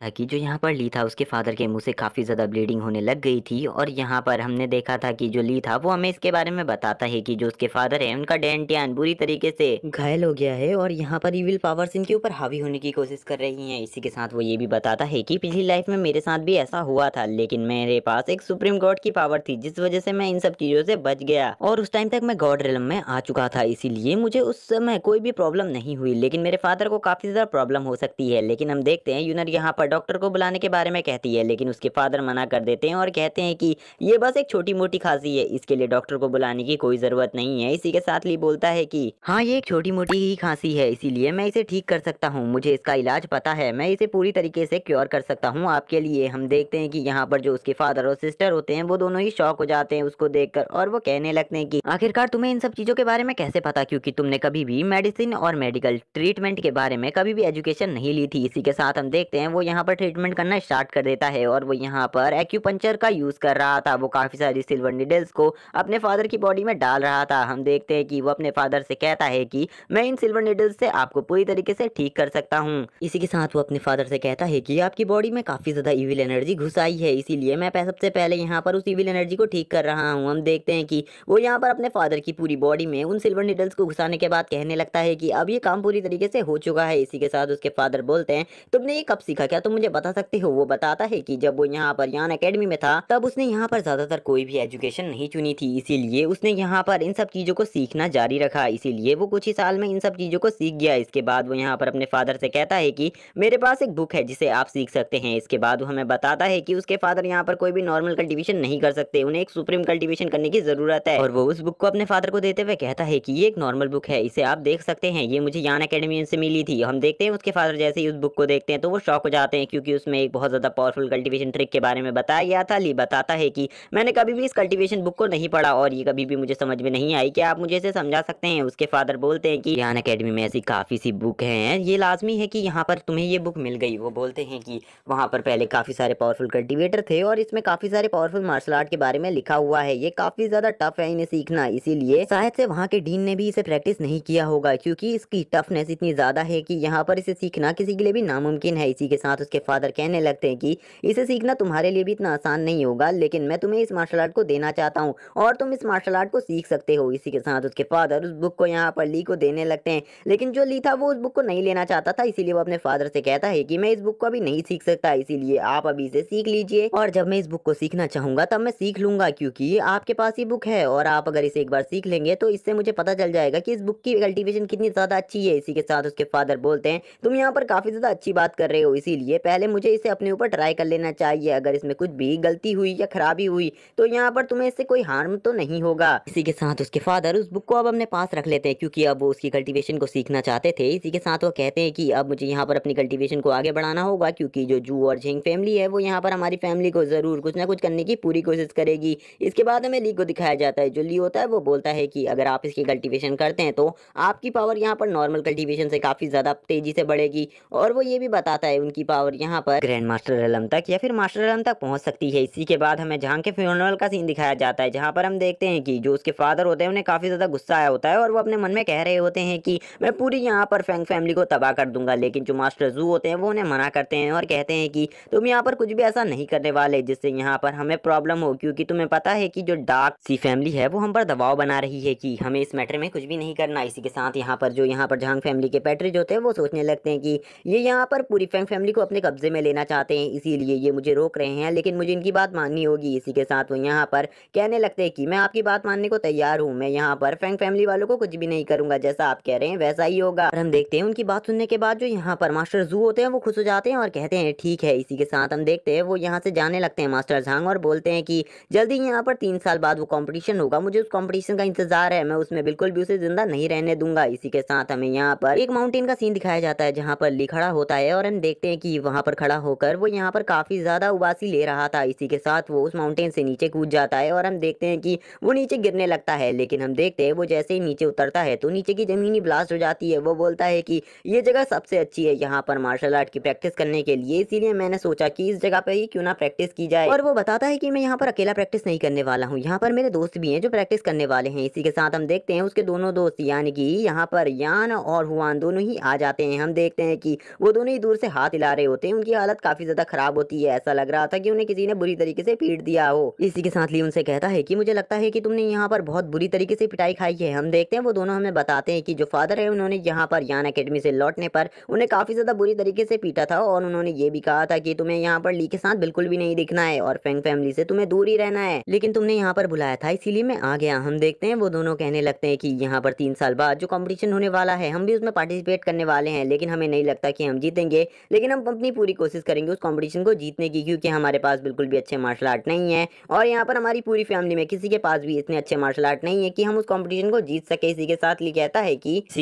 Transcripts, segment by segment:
था कि जो यहाँ पर ली था उसके फादर के मुंह से काफ़ी ज़्यादा ब्लीडिंग होने लग गई थी और यहाँ पर हमने देखा था कि जो ली था वो हमें इसके बारे में बताता है कि जो उसके फादर है उनका डेंटियान बुरी तरीके से घायल हो गया है और यहाँ पर इविल पावर्स इनके ऊपर हावी होने की कोशिश कर रही हैं। इसी के साथ वो ये भी बताता है कि पिछली लाइफ में मेरे साथ भी ऐसा हुआ था, लेकिन मेरे पास एक सुप्रीम गॉड की पावर थी जिस वजह से मैं इन सब चीज़ों से बच गया और उस टाइम तक मैं गॉड रिलम में आ चुका था, इसीलिए मुझे उस समय कोई भी प्रॉब्लम नहीं हुई। लेकिन मेरे फादर को काफ़ी ज़्यादा प्रॉब्लम हो सकती है। लेकिन हम देखते हैं यूनर यहाँ पर डॉक्टर को बुलाने के बारे में कहती है, लेकिन उसके फादर मना कर देते हैं और कहते हैं कि ये बस एक छोटी मोटी खांसी है, इसके लिए डॉक्टर को बुलाने की कोई ज़रूरत नहीं है। इसी के साथ ली बोलता है कि हाँ, ये एक छोटी मोटी ही खांसी है, इसीलिए मैं इसे ठीक कर सकता हूँ, मुझे इसका इलाज पता है, मैं इसे पूरी तरीके से क्योर कर सकता हूँ आपके लिए। हम देखते हैं कि यहाँ पर जो उसके फादर और सिस्टर होते हैं वो दोनों ही शॉक हो जाते हैं उसको देखकर और वो कहने लगते हैं कि आखिरकार तुम्हें इन सब चीज़ों के बारे में कैसे पता, क्योंकि तुमने कभी भी मेडिसिन और मेडिकल ट्रीटमेंट के बारे में कभी भी एजुकेशन नहीं ली थी। इसी के साथ हम देखते हैं वो यहाँ पर ट्रीटमेंट करना स्टार्ट कर देता है और वो यहाँ पर एक्यूपंक्चर का यूज़ कर रहा था। वो काफ़ी सारी सिल्वर निडल्स को अपने फादर की बॉडी में डाल रहा था। हम देखते हैं कि वो अपने फादर से कहता है कि मैं इन सिल्वर निडल्स से आपको पूरी तरीके से ठीक कर सकता हूँ। इसी के साथ वो अपने फादर से कहता है कि आपकी बॉडी में काफ़ी ज़्यादा इविल एनर्जी घुस आई है, इसीलिए मैं सबसे पहले यहाँ पर उस इविल एनर्जी को ठीक कर रहा हूँ। हम देखते हैं कि वो यहाँ पर अपने फादर की पूरी बॉडी में उन सिल्वर निडल्स को घुसाने के बाद कहने लगता है कि अब ये काम पूरी तरीके से हो चुका है। इसी के साथ उसके फादर बोलते हैं तुमने ये कब सीखा, क्या तुम मुझे बता सकते हो? वो बताता है कि जब वो यहाँ पर यान एकेडमी में था तब उसने यहाँ पर ज्यादातर कोई भी एजुकेशन नहीं चुनी थी, इसीलिए उसने यहाँ पर इन सब चीजों को सीखना जारी रखा, इसीलिए वो कुछ ही साल में इन सब चीजों को सीख गया। इसके बाद वो यहाँ पर अपने फादर से कहता है कि मेरे पास एक बुक है जिसे आप सीख सकते हैं। इसके बाद वो हमें बताता है कि उसके फादर यहाँ पर कोई भी नॉर्मल कल्टीवेशन नहीं कर सकते, उन्हें एक सुप्रीम कल्टीवेशन करने की जरूरत है। और वो उस बुक को अपने फादर को देते हुए कहता है कि ये एक नॉर्मल बुक है, इसे आप देख सकते हैं, ये मुझे यान एकेडमी से मिली थी। हम देखते हैं उसके फादर जैसे ही उस बुक को देखते हैं तो वो शॉक हो जाते हैं, क्योंकि उसमें एक बहुत ज्यादा पावरफुल कल्टीवेशन ट्रिक के बारे में बताया गया था। ली बताता है कि मैंने कभी भी इस कल्टीवेशन बुक को नहीं पढ़ा और ये कभी भी मुझे समझ में नहीं आई, क्या आप मुझे इसे समझा सकते हैं? उसके फादर बोलते हैं कि यान एकेडमी में ऐसी काफी सी बुक हैं, ये लाजमी है कि यहाँ पर तुम्हें ये बुक मिल गई। वो बोलते हैं कि वहाँ पर पहले काफी सारे पावरफुल कल्टीवेटर थे और इसमें काफी सारे पावरफुल मार्शल आर्ट के बारे में लिखा हुआ है, ये काफी ज्यादा टफ है इन्हें सीखना, इसीलिए शायद से वहाँ के डीन ने भी इसे प्रैक्टिस नहीं किया होगा, क्योंकि इसकी टफनेस इतनी ज्यादा है कि यहाँ पर इसे सीखना किसी के लिए भी नामुमकिन है। इसी के साथ उसके फादर कहने लगते हैं कि इसे सीखना तुम्हारे लिए भी इतना आसान नहीं होगा, लेकिन मैं तुम्हें इस मार्शल आर्ट को देना चाहता हूँ और तुम इस मार्शल आर्ट को सीख सकते हो। इसी के साथ उसके फादर उस बुक को यहाँ पर ली को देने लगते हैं, लेकिन जो ली था वो उस बुक को नहीं लेना चाहता था, इसीलिए वो अपने फादर से कहता है कि मैं इस बुक को अभी नहीं सीख सकता, इसीलिए आप अभी इसे सीख लीजिए और जब मैं इस बुक को सीखना चाहूंगा तब मैं सीख लूंगा, क्योंकि आपके पास ये बुक है और आप अगर इसे एक बार सीख लेंगे तो इससे मुझे पता चल जाएगा कि इस बुक की कल्टीवेशन कितनी ज्यादा अच्छी है। इसी के साथ उसके फादर बोलते हैं तुम यहाँ पर काफी ज्यादा अच्छी बात कर रहे हो, इसीलिए पहले मुझे इसे अपने ऊपर ट्राई कर लेना चाहिए, अगर इसमें कुछ भी गलती हुई या खराबी हुई तो यहाँ पर तुम्हें इससे कोई हार्म तो नहीं होगा। इसी के साथ उसके फादर उस बुक को अब अपने पास रख लेते हैं, क्योंकि अब वो उसकी कल्टीवेशन को सीखना चाहते थे। इसी के साथ वो कहते हैं कि अब मुझे यहाँ पर अपनी कल्टीवेशन को आगे बढ़ाना होगा, क्योंकि जो जू और झिंग फैमिली है वो यहाँ पर हमारी फैमिली को जरूर कुछ ना कुछ करने की पूरी कोशिश करेगी। इसके बाद हमें ली को दिखाया जाता है, जो ली होता है वो बोलता है कि अगर आप इसकी कल्टीवेशन करते हैं तो आपकी पावर यहाँ पर नॉर्मल कल्टीवेशन से काफी ज्यादा तेजी से बढ़ेगी। और वो ये भी बताता है उनकी पावर यहाँ पर ग्रैंड मास्टर रेलम तक या फिर मास्टर रेलम तक पहुंच सकती है। इसी के बाद हमें झांग के फ्यूनरल का सीन दिखाया जाता है, जहाँ पर हम देखते हैं कि जो उसके फादर होते हैं उन्हें काफी ज्यादा गुस्सा आया होता है और वो अपने मन में कह रहे होते हैं कि मैं पूरी यहाँ पर फैंग फैमिली को तबाह कर दूंगा, लेकिन जो मास्टर जू होते हैं वो उन्हें मना करते हैं और कहते हैं कि तुम यहाँ पर कुछ भी ऐसा नहीं करने वाले जिससे यहाँ पर हमें प्रॉब्लम हो, क्योंकि तुम्हें पता है कि जो डार्क सी फैमिली है वो हम पर दबाव बना रही है कि हमें इस मैटर में कुछ भी नहीं करना। इसी के साथ यहाँ पर झांग फैमिली के पैट्रिज होते हैं वो सोचने लगते हैं कि ये यहाँ पर पूरी फैंग फैमिली को अपने कब्जे में लेना चाहते हैं, इसीलिए ये मुझे रोक रहे हैं, लेकिन मुझे इनकी बात माननी होगी। इसी के साथ वो यहाँ पर कहने लगते हैं कि मैं आपकी बात मानने को तैयार हूँ, मैं यहाँ पर फैंग फैमिली वालों को कुछ भी नहीं करूंगा, जैसा आप कह रहे हैं वैसा ही होगा। और हम देखते हैं उनकी बात सुनने के बाद जो यहाँ पर मास्टर जू होते हैं वो खुश हो जाते हैं और कहते हैं ठीक है। इसी के साथ हम देखते हैं वो यहाँ से जाने लगते हैं मास्टर झांग और बोलते हैं कि जल्दी यहाँ पर 3 साल बाद वो कंपटीशन होगा, मुझे उस कंपटीशन का इंतजार है, मैं उसमें बिल्कुल भी उसे जिंदा नहीं रहने दूंगा। इसी के साथ हमें यहाँ पर एक माउंटेन का सीन दिखाया जाता है, जहाँ पर ली खड़ा होता है और हम देखते हैं कि वहां पर खड़ा होकर वो यहाँ पर काफी ज्यादा उबासी ले रहा था। इसी के साथ वो उस माउंटेन से नीचे कूद जाता है और हम देखते हैं कि वो नीचे गिरने लगता है, लेकिन हम देखते हैं वो जैसे ही नीचे उतरता है तो नीचे की जमीन ही ब्लास्ट हो जाती है। वो बोलता है कि ये जगह सबसे अच्छी है यहाँ पर मार्शल आर्ट की प्रैक्टिस करने के लिए, इसीलिए मैंने सोचा कि इस जगह पे ही क्यों ना प्रैक्टिस की जाए। और वो बताता है कि मैं यहाँ पर अकेला प्रैक्टिस नहीं करने वाला हूँ, यहाँ पर मेरे दोस्त भी हैं जो प्रैक्टिस करने वाले हैं। इसी के साथ हम देखते हैं उसके दोनों दोस्त यानी कि यहाँ पर यान और हुआन दोनों ही आ जाते हैं। हम देखते हैं कि वो दोनों ही दूर से हाथ हिला रहे होते हैं उनकी हालत काफी ज्यादा खराब होती है। ऐसा लग रहा था कि उन्हें किसी ने बुरी तरीके से पीट दिया हो। इसी के साथ ली उनसे कहता है कि मुझे लगता है कि तुमने यहाँ पर बहुत बुरी तरीके से पिटाई खाई है। हम देखते हैं वो दोनों हमें बताते हैं कि जो फादर है उन्होंने यहाँ पर यान अकेडमी से लौटने पर उन्हें काफी ज्यादा बुरी तरीके से पीटा था और उन्होंने ये भी कहा था कि तुम्हें यहाँ पर ली के साथ बिल्कुल भी नहीं दिखना है और फेंग फैमिली से तुम्हें दूर ही रहना है, लेकिन तुमने यहाँ पर बुलाया था इसीलिए मैं आ गया। हम देखते हैं वो दोनों कहने लगते हैं कि यहाँ पर 3 साल बाद जो कंपटीशन होने वाला है हम भी उसमें पार्टिसिपेट करने वाले हैं, लेकिन हमें नहीं लगता कि हम जीतेंगे, लेकिन हम अपनी पूरी कोशिश करेंगे उस कंपटीशन को जीतने की, क्योंकि हमारे पास बिल्कुल भी अच्छे मार्शल आर्ट नहीं है और यहाँ पर हमारी पूरी फैमिली में किसी के पास भी इतने अच्छे मार्शल आर्ट नहीं है कि हम उस कंपटीशन को जीत सके। इसी के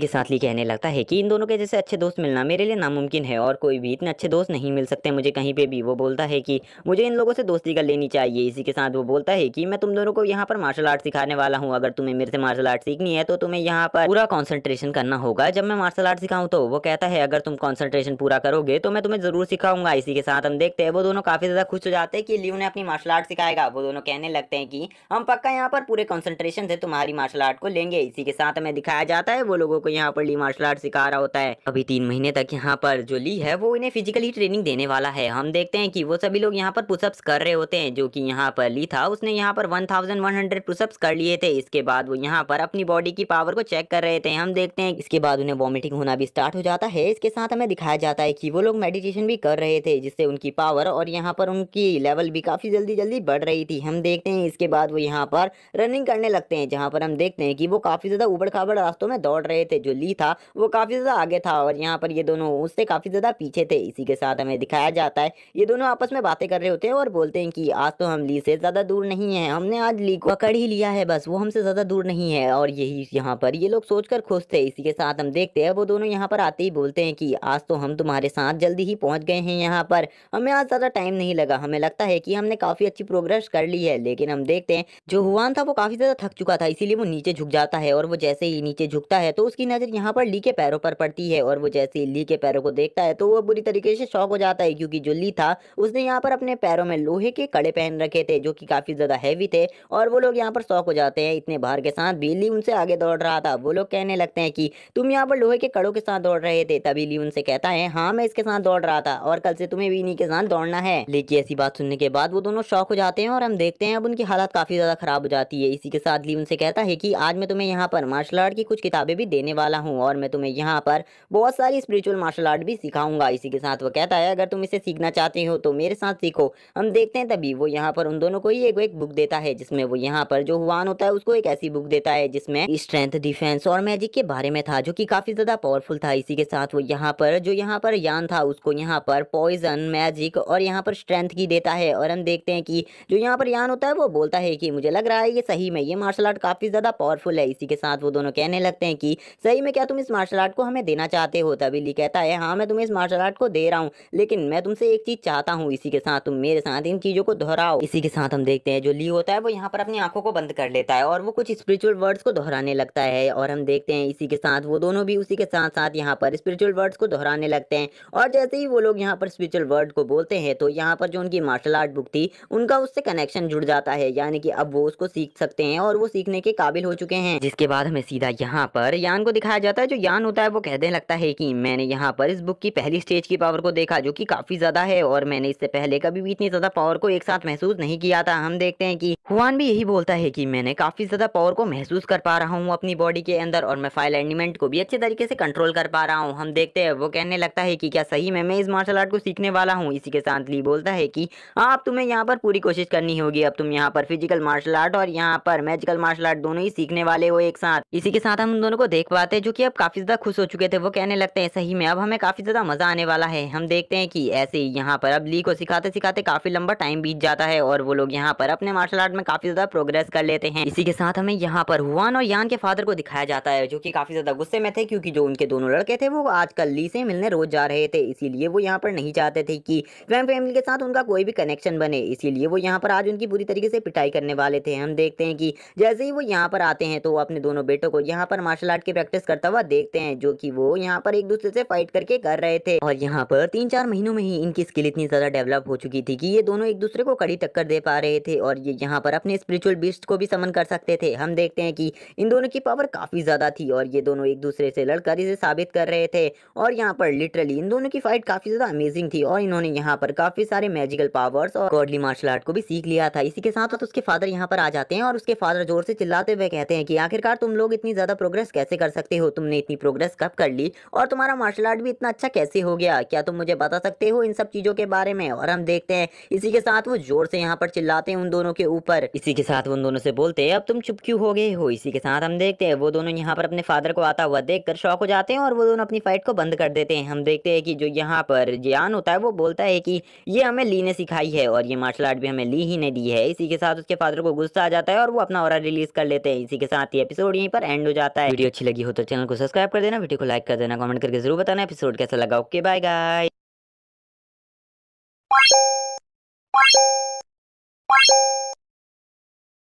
साथ ली कहने लगता है कि इन दोनों के जैसे अच्छे दोस्त मिलना मेरे लिए नामुमकिन है और कोई भी इतने अच्छे दोस्त नहीं मिल सकते मुझे कहीं पे भी। वो बोलता है कि मुझे इन लोगों से दोस्ती कर लेनी चाहिए। इसी के साथ वो बोलता है कि मैं तुम दोनों को यहाँ पर मार्शल आर्ट सिखाने वाला हूँ, अगर तुम्हें मेरे से मार्शल आर्ट सीखनी है तो तुम्हें यहाँ पर पूरा कंसंट्रेशन करना होगा जब मैं मार्शल आर्ट सिखाऊं। तो वो कहता है अगर तुम कंसंट्रेशन पूरा करोगे तो मैं तुम्हें जरूर सिखाऊंगा। इसी के साथ हम देखते हैं वो दोनों काफी ज्यादा खुश हो जाते हैं कि लियो ने अपनी मार्शल आर्ट सिखाएगा। वो दोनों कहने लगते हैं कि हम पक्का यहाँ पर पूरे कंसंट्रेशन से तुम्हारी मार्शल आर्ट को लेंगे। इसी के साथ हमें दिखाया जाता है वो लोगों को यहाँ पर ली मार्शल आर्ट सिखा रहा होता है। अभी 3 महीने तक यहाँ पर जो ली है वो इन्हें फिजिकली ट्रेनिंग देने वाला है। हम देखते हैं कि वो सभी लोग यहाँ पर पुशअप्स कर रहे होते हैं, जो कि यहाँ पर ली था उसने यहाँ पर 1100 पुशअप्स कर लिए थे। इसके बाद वो यहाँ पर अपनी बॉडी की पावर को चेक कर रहे थे। हम देखते हैं इसके बाद उन्हें वॉमिटिंग होना भी स्टार्ट हो जाता है। इसके साथ हमें दिखाया जाता है कि वो लोग मेडिटेशन भी कर रहे थे जिससे उनकी पावर और यहाँ पर उनकी लेवल भी काफी जल्दी जल्दी बढ़ रही थी। हम देखते हैं इसके बाद वो यहाँ पर रनिंग करने लगते हैं, जहाँ पर हम देखते हैं कि वो काफी ज्यादा उबड़ खाबड़ रास्तों में दौड़ रहे थे। जो ली था वो काफी ज्यादा आगे था और यहाँ पर ये दोनों उससे काफी ज्यादा पीछे थे। इसी के साथ हमें दिखाया जाता है ये दोनों आपस में बातें कर रहे होते हैं और बोलते हैं कि आज तो हम ली से ज्यादा दूर नहीं है, हमने आज ली को पकड़ ही लिया है, बस वो हमसे ज्यादा दूर नहीं है। और यही यहाँ पर ये लोग सोचकर खुश थे। इसी के साथ हम देखते हैं वो दोनों यहाँ पर आते ही बोलते हैं कि आज तो हम तुम्हारे साथ जल्दी ही पहुंच गए हैं, यहाँ पर हमें आज ज्यादा टाइम नहीं लगा, हमें लगता है कि हमने काफी अच्छी प्रोग्रेस कर ली है। लेकिन हम देखते हैं जो हुआन था वो काफी ज्यादा थक चुका था, इसीलिए वो नीचे झुक जाता है और वो जैसे ही नीचे झुकता है तो उसकी नजर यहाँ पर ली के पैरों पर पड़ती है और वो जैसे ही ली के पैरों को देखता है तो वो बुरी तरीके से शॉक हो जाता है, क्योंकि जो ली था उसने यहाँ पर अपने पैरों में लोहे के कड़े पहन रखे थे जो कि काफी ज्यादा हैवी थे और वो लोग यहाँ पर शॉक हो जाते हैं। इतने भार के साथ भी ली उनसे आगे दौड़ रहा था। वो लोग कहने लगते हैं कि तुम यहाँ पर लोहे के कड़ों के साथ दौड़ रहे थे। तभी ली उनसे कहता है हाँ मैं इसके साथ दौड़ रहा था और कल से तुम्हें भी इन्हीं के साथ दौड़ना है। लेकिन ऐसी बात सुनने के बाद वो दोनों शॉक हो जाते हैं और हम देखते हैं अब उनकी हालत काफी ज्यादा खराब हो जाती है। इसी के साथ ली उनसे कहता है कि आज मैं तुम्हें यहाँ पर मार्शल आर्ट की कुछ किताबें भी देने वाला हूँ और मैं तुम्हें यहाँ पर बहुत सारी स्पिरिचुअल मार्शल आर्ट भी सिखाऊंगा। इसी के साथ वो कहता है अगर तुम इसे सीखना चाहते हो तो मेरे साथ सीखो। हम देखते हैं तभी वो यहाँ पर उन दोनों को ही एक बुक देता है जिसमें वो यहाँ पर जो हुआन होता है उसको एक ऐसी बुक देता है जिसमें स्ट्रेंथ, डिफेंस और मैजिक के बारे में था जो कि काफी ज्यादा पावरफुल था। इसी के साथ वो यहाँ पर यान था उसको यहाँ पर पॉइजन, मैजिक और यहाँ पर स्ट्रेंथ की देता है। और हम देखते हैं कि जो यहाँ पर यान होता है वो बोलता है कि मुझे लग रहा है ये सही में ये मार्शल आर्ट काफी ज्यादा पावरफुल है। इसी के साथ वो दोनों कहने लगते हैं कि सही में क्या तुम इस मार्शल आर्ट को हमें देना चाहते हो। तभी ली कहता है हाँ मैं तुम्हें इस मार्शल आर्ट को दे रहा हूँ, लेकिन मैं तुमसे एक चीज चाहता हूँ, इसी के साथ तुम मेरे साथ इन चीजों को दोहराओ। इसी के साथ हम देखते हैं जो ली होता है वो यहाँ पर अपनी आंखों को बंद कर लेता है और वो कुछ स्पिरिचुअल वर्ड्स को दोहराने लगता है। और हम देखते हैं इसी के साथ वो दोनों भी उसी के साथ साथ यहाँ पर स्पिरिचुअल वर्ड्स को दोहराने लगते हैं। और जैसे ही वो लोग यहाँ पर स्पिरिचुअल वर्ड को बोलते हैं तो यहाँ पर जो उनकी मार्शल आर्ट बुक थी उनका उससे कनेक्शन जुड़ जाता है, यानी कि अब वो उसको सीख सकते हैं और वो सीखने के काबिल हो चुके हैं। जिसके बाद हमें सीधा यहाँ पर यान को दिखाया जाता है। जो यान होता है वो कहने लगता है कि मैंने यहाँ पर इस बुक की पहली स्टेज की पावर को देखा जो कि काफी ज्यादा है और मैंने इससे पहले कभी भी इतनी ज्यादा पावर को एक साथ महसूस नहीं किया था। हम देखते हैं कि हुआन भी यही बोलता है कि मैंने काफी ज्यादा पावर को महसूस कर पा रहा हूँ अपनी बॉडी के अंदर और मैं फाइल एलिमेंट को भी अच्छे तरीके से कंट्रोल कर पा रहा हूँ। हम देखते हैं वो कहने लगता है कि क्या सही में मैं इस मार्शल आर्ट को सीखने वाला हूँ। इसी के साथ ली बोलता है कि हाँ अब तुम्हें यहाँ पर पूरी कोशिश करनी होगी, अब तुम यहाँ पर फिजिकल मार्शल आर्ट और यहाँ पर मैजिकल मार्शल आर्ट दोनों ही सीखने वाले हो एक साथ। इसी के साथ हम उन दोनों को देख पाते हैं जो कि अब काफी ज्यादा खुश हो चुके थे। वो कहने लगते हैं सही में अब हमें काफी ज्यादा मजा आने वाला है। हम देखते हैं कि ऐसे ही यहाँ पर अब ली को सिखाते सिखाते काफी लंबा टाइम बीत जाता है और वो लोग यहाँ पर अपने मार्शल आर्ट में काफी ज्यादा प्रोग्रेस कर लेते हैं। इसी के साथ हमें यहाँ पर हुआन और यान के फादर को दिखाया जाता है जो कि काफी ज्यादा गुस्से में थे, क्योंकि जो उनके दोनों लड़के थे वो आजकल ली से मिलने रोज जा रहे थे। इसीलिए वो यहाँ पर नहीं चाहते थे कि फैमिली के साथ उनका कोई भी कनेक्शन बने, इसीलिए वो यहाँ पर आज उनकी बुरी तरीके से पिटाई करने वाले थे। हम देखते हैं कि जैसे ही वो यहाँ पर आते हैं तो वो अपने दोनों बेटों को यहाँ पर मार्शल आर्ट की प्रैक्टिस करता हुआ देखते हैं, जो कि वो यहाँ पर एक दूसरे से फाइट करके कर रहे थे। और यहाँ पर 3-4 महीनों में ही इनकी स्किल इतनी ज्यादा डेवलप हो चुकी थी कि ये दोनों एक दूसरे को कड़ी टक्कर दे पा रहे थे और ये यहाँ पर अपने स्पिरिचुअल बीस्ट को भी समन कर सकते थे। हम देखते हैं कि इन दोनों की पावर काफी ज्यादा थी और ये दोनों एक दूसरे से लड़कर इसे साबित कर रहे थे और यहाँ पर लिटरली इन दोनों की फाइट काफी ज्यादा अमेजिंग थी और इन्होंने यहाँ पर काफी सारे मैजिकल पावर्स और गॉडली मार्शल आर्ट को भी सीख लिया था। इसी के साथ साथ उसके फादर यहाँ पर आ जाते हैं और उसके फादर जोर से चिल्लाते हुए कहते हैं कि आखिरकार तुम लोग इतनी ज्यादा प्रोग्रेस कैसे कर सकते हो, तुमने इतनी प्रोग्रेस कब कर ली और तुम्हारा मार्शल आर्ट भी इतना अच्छा कैसे हो गया, क्या तुम मुझे बता सकते हो इन सब चीजों के बारे में। और हम देखते हैं इसी के साथ वो जोर से यहाँ पर चिल्लाते हैं उन दोनों के ऊपर। इसी के साथ वो उन दोनों से बोलते हैं अब तुम चुप क्यों हो गए हो। इसी के साथ हम देखते हैं वो दोनों यहाँ पर अपने फादर को आता हुआ देखकर शॉक हो जाते हैं और वो दोनों अपनी फाइट को बंद कर देते हैं। हम देखते हैं कि जो यहाँ पर जियान होता है वो बोलता है कि ये हमें ली ने सिखाई है और ये मार्शल आर्ट भी हमें ली ही ने दी है। इसी के साथ उसके फादर को गुस्सा आ जाता है और वो अपना ऑरा रिलीज कर लेते हैं। इसी के साथ ये एपिसोड यहीं पर एंड हो जाता है। वीडियो अच्छी लगी हो तो चैनल को सब्सक्राइब कर देना, वीडियो को लाइक कर देना, कमेंट करके जरूर बताना एपिसोड कैसा लगा। Okay bye guys.